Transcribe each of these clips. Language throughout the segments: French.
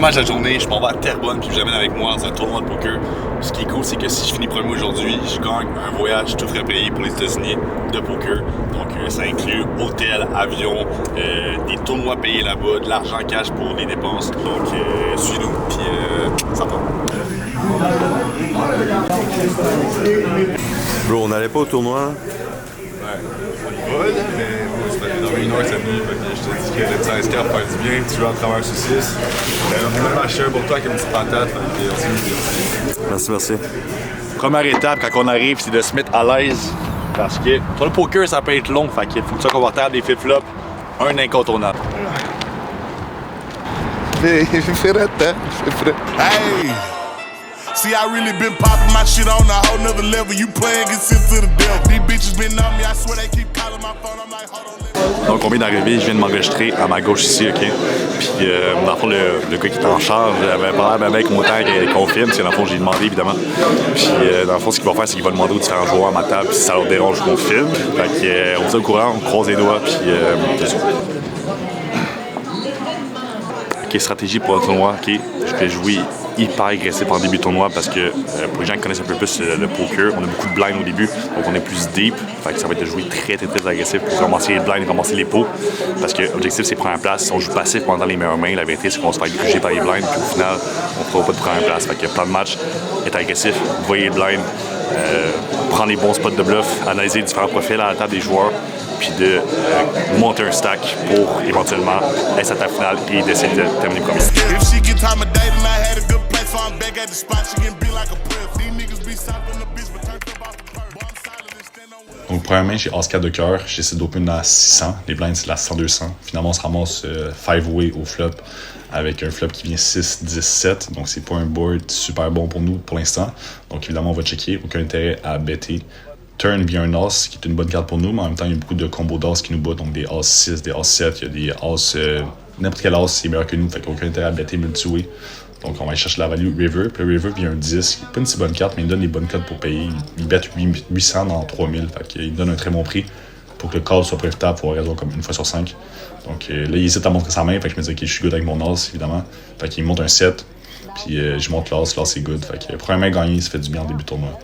match de la journée, je m'en vais à Terrebonne puis je l'amène avec moi dans un tournoi de poker. Ce qui est cool, c'est que si je finis premier aujourd'hui, je gagne un voyage tout frais payé pour les États-Unis de poker. Donc ça inclut hôtel, avion, des tournois payés là-bas, de l'argent cash pour les dépenses. Donc suis-nous puis ça part. Bro, on n'allait pas au tournoi? Ouais, on y va là, mais moi ça fait dans une heure cette nuit, fait que je te dis que le 16 pour faire du bien, tu veux à travers saucisse. On a même acheté un pour toi avec une petite patate, fait que on s'est mis. Merci, merci. Première étape quand on arrive, c'est de se mettre à l'aise parce que sur le poker ça peut être long, fait qu'il faut que tu sois confortable, des flip-flops, un incontournable. C'est frais, hein? C'est frais. Hey! See, I really been popping my shit on a whole nother level. You playing get sent to the devil. These bitches been on me, I swear they keep calling my phone. I'm like, hold on. Donc on vient d'arriver, je viens de m'enregistrer à ma gauche ici, ok? Puis dans le fond, le gars qui est en charge avait parlé avec mon temps qu'on filme, parce que dans le fond j'ai demandé évidemment. Puis dans le fond, ce qu'il va faire, c'est qu'il va demander aux différents joueurs à ma table si ça leur dérange qu'on filme. Fait que on se au courant, on croise les doigts, puis c'est ça. Ok, stratégie pour le tournoi, ok? Je vais jouer hyper agressif en début de tournoi parce que pour les gens qui connaissent un peu plus le poker, on a beaucoup de blinds au début, donc on est plus deep. Fait que ça va être de jouer très agressif pour ramasser les blinds, ramasser les pots. Parce que l'objectif c'est première place. Si on joue passif pendant les meilleures mains, la vérité c'est qu'on se fait gruger par les blinds, puis au final on fera pas de première place. Fait que plan de match, être agressif, voyer les blinds, prendre les bons spots de bluff, analyser les différents profils à la table des joueurs, puis de monter un stack pour éventuellement être à la finale et d'essayer de terminer premier. Donc, premièrement, j'ai As-4 de cœur. J'essaie d'open à 600. Les blinds, c'est la 100-200. Finalement, on se ramasse 5-way au flop avec un flop qui vient 6-10-7. Donc, c'est pas un board super bon pour nous pour l'instant. Donc, évidemment, on va checker. Aucun intérêt à better. Turn vient un As, qui est une bonne carte pour nous, mais en même temps, il y a beaucoup de combos d'As qui nous battent. Donc, des As-6, des As-7. Il y a des As... n'importe quel As, c'est meilleur que nous. Fait qu'il n'y a aucun intérêt à better multi-way. Donc, on va aller chercher la value River. Puis le River vient un 10, qui n'est pas une si bonne carte, mais il donne des bonnes cotes pour payer. Il bet 800 dans 3000. Fait qu'il donne un très bon prix. Pour que le call soit profitable, il faut raison comme une fois sur 5. Donc là, il hésite à montrer sa main. Fait que je me dis, ok, je suis good avec mon As, évidemment. Fait qu'il monte un 7. Puis je monte l'As, l'As c'est good. Fait que première main gagnée, ça fait du bien en début de tournoi.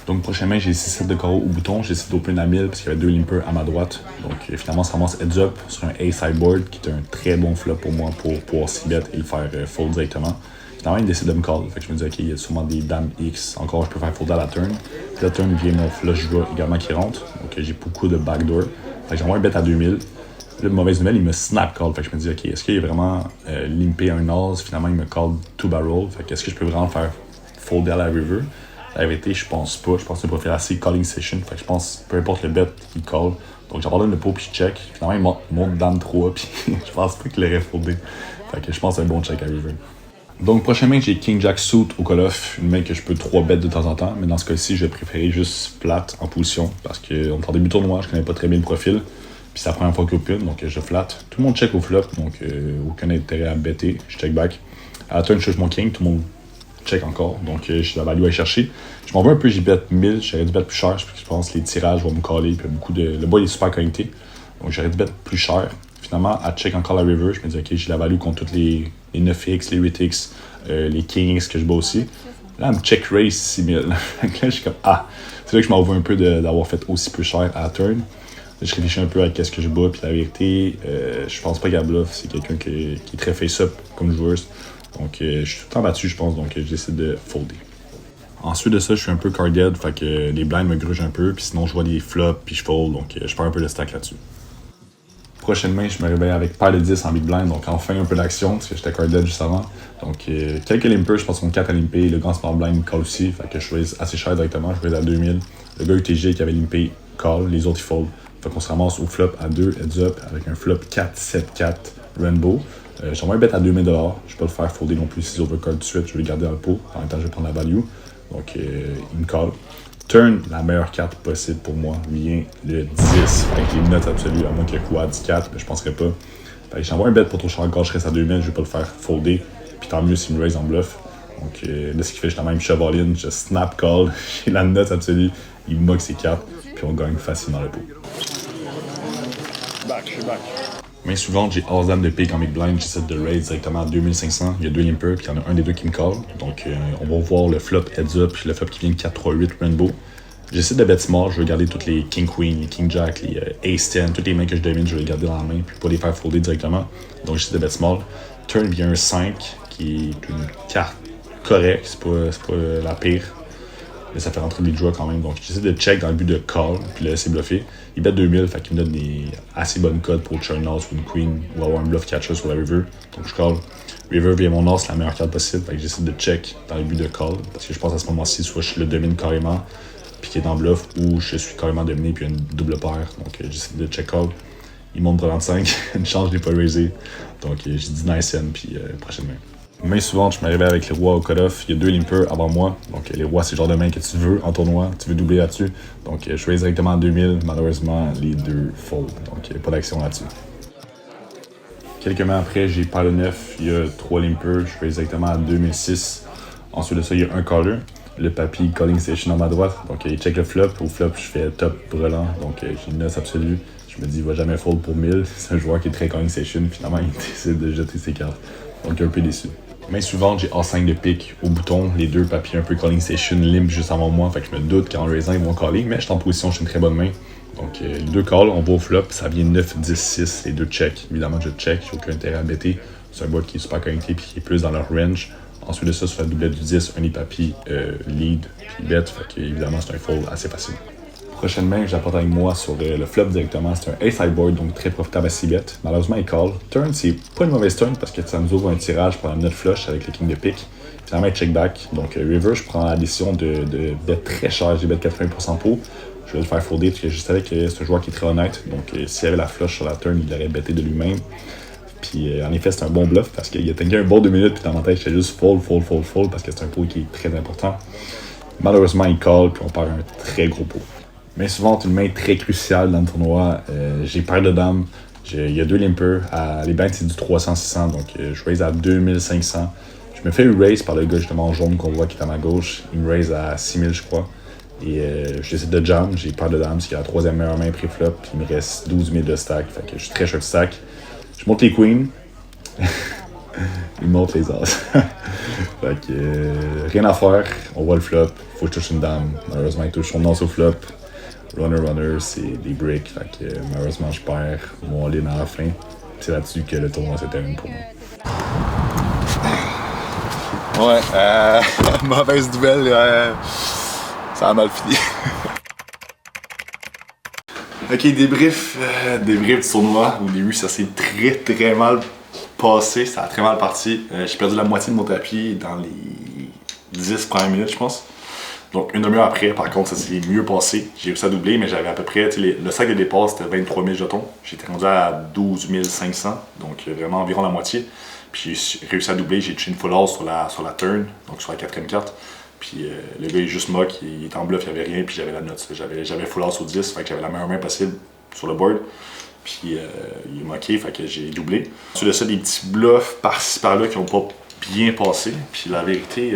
Donc prochainement, j'ai 6-7 de carreau au bouton. J'essaie d'open à 1000 parce qu'il y avait 2 limpers à ma droite. Donc finalement, on se ramasse heads up sur un A-sideboard qui est un très bon flop pour moi pour pouvoir c-bet et le faire fold directement. Finalement, il décide de me call. Fait que je me dis, ok, il y a sûrement des dames X. Encore, je peux faire fold à la turn. Puis la turn vient mon flush draw également qui rentre. Donc j'ai beaucoup de backdoor. Fait que j'envoie un bet à 2000. Là, mauvaise nouvelle, il me snap call. Fait que je me dis, ok, est-ce qu'il est vraiment limpé un As? Finalement, il me call 2 barrel. Fait que est-ce que je peux vraiment faire folder à la river? La vérité, je pense pas. Je pense que c'est un profil assez calling session. Fait que je pense, peu importe le bet, il call. Donc j'abandonne le pot puis je check. Finalement, il monte dame 3 puis je pense pas qu'il l'aurait foldé. Fait que je pense que c'est un bon check à river. Donc prochainement, j'ai King Jack Suit au call-off. Une main que je peux 3 bet de temps en temps. Mais dans ce cas-ci, je vais préférer juste flat en position. Parce qu'on est en début de tournoi, je connais pas très bien le profil. Puis c'est la première fois qu'il open, donc je flat. Tout le monde check au flop, donc aucun intérêt à better. Je check back. À la turn, je cherche mon king. Tout le monde check encore, donc j'ai la value à aller chercher. Je m'en vais un peu, j'ai bet 1000, j'aurais dû bet plus cher, parce que je pense que les tirages vont me caller, puis beaucoup de... Le bois il est super connecté, donc j'aurais dû bet plus cher. Finalement, à check encore la river, je me dis ok, j'ai la value contre toutes les 9x, les 8x, les kings que je bats aussi. Là, elle me check raise 6000. Là, je suis comme ah, c'est là que je m'en vais un peu d'avoir fait aussi plus cher à la turn. Là, je réfléchis un peu à qu'est-ce que je bats, puis la vérité, je pense pas qu'à bluff, c'est quelqu'un qui est très face-up comme joueuse. Donc je suis tout le temps battu, je pense, donc je décide de folder. Ensuite de ça, je suis un peu card-dead, fait que les blinds me grugent un peu, puis sinon je vois des flops, puis je fold, donc je perds un peu de stack là-dessus. Prochainement, je me réveille avec paire de 10 en big blind, donc enfin un peu d'action, parce que j'étais card-dead juste avant. Donc quelques limpers, je pense qu'on 4 à limper, le grand small blind call aussi, fait que je choisis assez cher directement, je choisis à 2000. Le gars UTG qui avait limpé call, les autres ils fold. Fait qu'on se ramasse au flop à 2 heads up avec un flop 4-7-4 rainbow. J'envoie un bet à 2000$. Je ne vais pas le faire folder non plus 6 overcard tout de suite. Je vais le garder dans le pot. En même temps, je vais prendre la value. Donc, il me call. Turn, la meilleure carte possible pour moi, vient le 10. Avec les notes absolues, à moins qu'il y ait quad 4, mais je ne penserais pas. Fait que j'envoie un bet pour trop cher encore. Je reste à 2000$. Je ne vais pas le faire folder. Puis tant mieux s'il me raise en bluff. Donc, là, ce qu'il fait, justement, il me shove in. Je snap call. J'ai la note absolue. Il moque ses cartes. Puis on gagne facilement le pot. Je suis back. Main suivante, j'ai As-Dame de pique en big blind, j'essaie de raise directement à 2500. Il y a deux limpers, puis il y en a un des deux qui me call. Donc on va voir le flop heads up, puis le flop qui vient de 4-3-8 rainbow. J'essaie de bet small, je veux garder toutes les King Queen, les King Jack, les Ace 10, toutes les mains que je domine, je vais les garder dans la main, puis pas les faire folder directement. Donc j'essaie de bet small. Turn vient un 5, qui est une carte correcte, c'est pas la pire. Mais ça fait rentrer des draws quand même. Donc j'essaie de check dans le but de call, puis le laisser bluffer. Il bet 2000, fait qu'il me donne des assez bonnes codes pour turn as ou une queen, ou avoir un bluff catcher sur la river. Donc je call. River via mon as, c'est la meilleure carte possible. Fait que j'essaie de check dans le but de call. Parce que je pense à ce moment-ci, soit je le domine carrément, puis qu'il est en bluff, ou je suis carrément dominé, puis il y a une double paire. Donc j'essaie de check call. Il monte pour 35, une chance, je l'ai pas raisé. Donc j'ai dit nice end, puis prochaine main. Main suivante, je m'arrivais avec les rois au cut-off. Il y a deux limpers avant moi. Donc les rois, c'est le genre de main que tu veux en tournoi. Tu veux doubler là-dessus. Donc je raise directement à 2000. Malheureusement, les deux fold. Donc pas d'action là-dessus. Quelques mains après, j'ai paire de 9. Il y a trois limpers. Je raise directement à 2006. Ensuite de ça, il y a un caller. Le papy calling station à ma droite. Donc il check le flop. Au flop, je fais top brûlant. Donc j'ai une noce absolue. Je me dis, il va jamais fold pour 1000. C'est un joueur qui est très calling station. Finalement, il décide de jeter ses cartes. Donc un peu déçu. Main suivante, j'ai A5 de pique au bouton, les deux papiers un peu calling station, limp juste avant moi, fait que je me doute qu'en raising ils vont calling, mais je suis en position, je suis une très bonne main. Donc les deux calls, on va au flop, ça vient 9, 10, 6, les deux check. Évidemment, je check, j'ai aucun intérêt à bêter. C'est un board qui est super connecté puis qui est plus dans leur range. Ensuite de ça, sur la doublette du 10, un des papiers lead puis bet, fait que évidemment c'est un fold assez facile. Prochaine main que j'apporte avec moi sur le flop directement, c'est un A5 board, donc très profitable à 6 bêtes. Malheureusement, il call. Turn, c'est pas une mauvaise turn parce que ça nous ouvre un tirage pour la minute flush avec le king de pique. Finalement, il check back. Donc, river, je prends la décision de bet très cher. J'ai bet 80% pour. Je vais le faire folder parce que je savais que c'est un joueur qui est très honnête. Donc, s'il y avait la flush sur la turn, il aurait betté de lui-même. Puis, en effet, c'est un bon bluff parce qu'il a tanké un bon 2 minutes. Puis, dans ma tête, j'étais juste fold parce que c'est un pot qui est très important. Malheureusement, il call. Puis, on perd un très gros pot. Mais souvent, une main très cruciale dans le tournoi. J'ai paire de dames. Il y a deux limpers. Les banks, c'est du 300-600. Donc, je raise à 2500. Je me fais raise par le gars justement en jaune qu'on voit qui est à ma gauche. Il me raise à 6000, je crois. Et je décide de jam. J'ai paire de dames. C'est la troisième meilleure main pré-flop. Puis il me reste 12 000 de stack. Fait que je suis très short stack. Je monte les queens. Il monte les as. Fait que rien à faire. On voit le flop. Faut que je touche une dame. Malheureusement, il touche son as au flop. Runner, c'est des bricks, fait que malheureusement je perds mon all-in à la fin. C'est là-dessus que le tournoi se termine pour moi. Ouais, mauvaise nouvelle, ça a mal fini. Ok, débrief du tournoi. Au début, ça s'est très mal passé, ça a très mal parti. J'ai perdu la moitié de mon tapis dans les 10 premières minutes, je pense. Donc, une demi-heure après, par contre, ça s'est mieux passé. J'ai réussi à doubler, mais j'avais à peu près, le sac de départ, c'était 23 000 jetons. J'étais rendu à 12 500, donc vraiment environ la moitié. Puis j'ai réussi à doubler, j'ai touché une full house sur la turn, donc sur la quatrième carte. Puis le gars, il est juste mock, il était en bluff, il n'y avait rien, puis j'avais la note. J'avais full house au 10, fait que j'avais la meilleure main possible sur le board. Puis il est mocké, fait que j'ai doublé. Ensuite de ça, des petits bluffs par-ci par-là qui n'ont pas bien passé. Puis la vérité,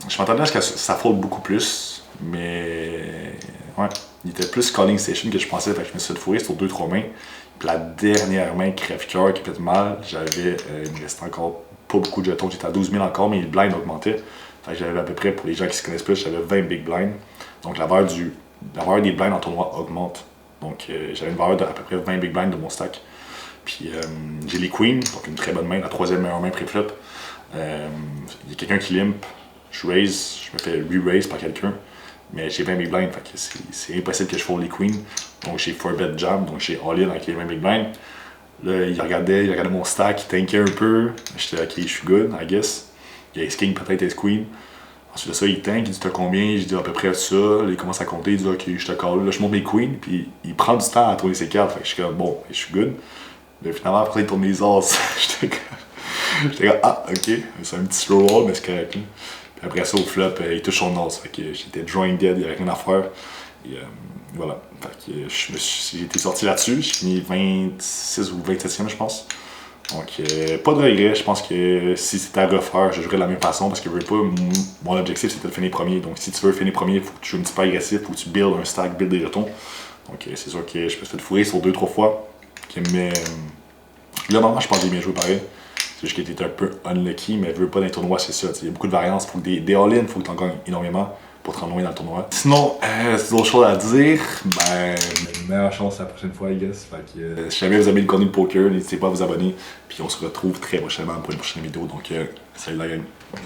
je m'attendais à ce que ça fold beaucoup plus, mais ouais, il était plus calling station que je pensais, fait que je me suis fait fourrer sur 2-3 mains. Puis la dernière main crève-cœur qui fait mal, il me restait encore pas beaucoup de jetons, j'étais à 12 000 encore, mais le blind augmentait. Fait que j'avais à peu près, pour les gens qui se connaissent plus, j'avais 20 big blinds. Donc la valeur des blinds en tournoi augmente. Donc j'avais une valeur d'à peu près 20 big blinds de mon stack. Puis j'ai les queens, donc une très bonne main, la troisième meilleure main pré-flop. Il y a quelqu'un qui limp, je raise, je me fais re-raise par quelqu'un, mais j'ai 20 big blinds, fait que c'est impossible que je fold les queens. Donc j'ai 4-bet jam, donc j'ai all-in avec les 20 big blinds. Là, il regardait mon stack, il tankait un peu. J'étais ok, je suis good, I guess. Il y a Ace-King, peut-être Ace-Queen. Ensuite de ça, il tank, il dit t'as combien? Je dis à peu près ça. Là, il commence à compter, il dit ok, je te call. Là, je monte mes queens, puis il prend du temps à tourner ses cartes. Fait que je suis comme bon, je suis good. Mais finalement, après, il tourne les as. J'étais comme ah, ok, c'est un petit slow roll, mais c'est correct. Puis après ça, au flop, il touche son as. Fait que j'étais drawing dead, il n'y avait rien à faire. Et voilà. Fait que j'ai été sorti là-dessus. J'ai fini 26 ou 27e, je pense. Donc, pas de regret. Je pense que si c'était à refaire, je jouerais de la même façon parce que mon objectif c'était de finir premier. Donc, si tu veux finir premier, il faut que tu joues un petit peu agressif, il faut que tu build un stack, build des jetons. Donc, c'est sûr que je me suis fait fourrer sur 2-3 fois. Mais Globalement, je pense que j'ai bien joué pareil. C'est juste qu'il était un peu unlucky, mais veut pas dans les tournois, c'est ça. Il y a beaucoup de variances. Faut que des all-in, il faut que tu en gagnes énormément pour te rendre loin dans le tournoi. Sinon, c'est d'autres choses à dire. Ben, meilleure chance la prochaine fois, I guess. Fait que, si jamais vous aimez le contenu de poker, n'hésitez pas à vous abonner. Puis on se retrouve très prochainement pour une prochaine vidéo. Donc, salut la gang.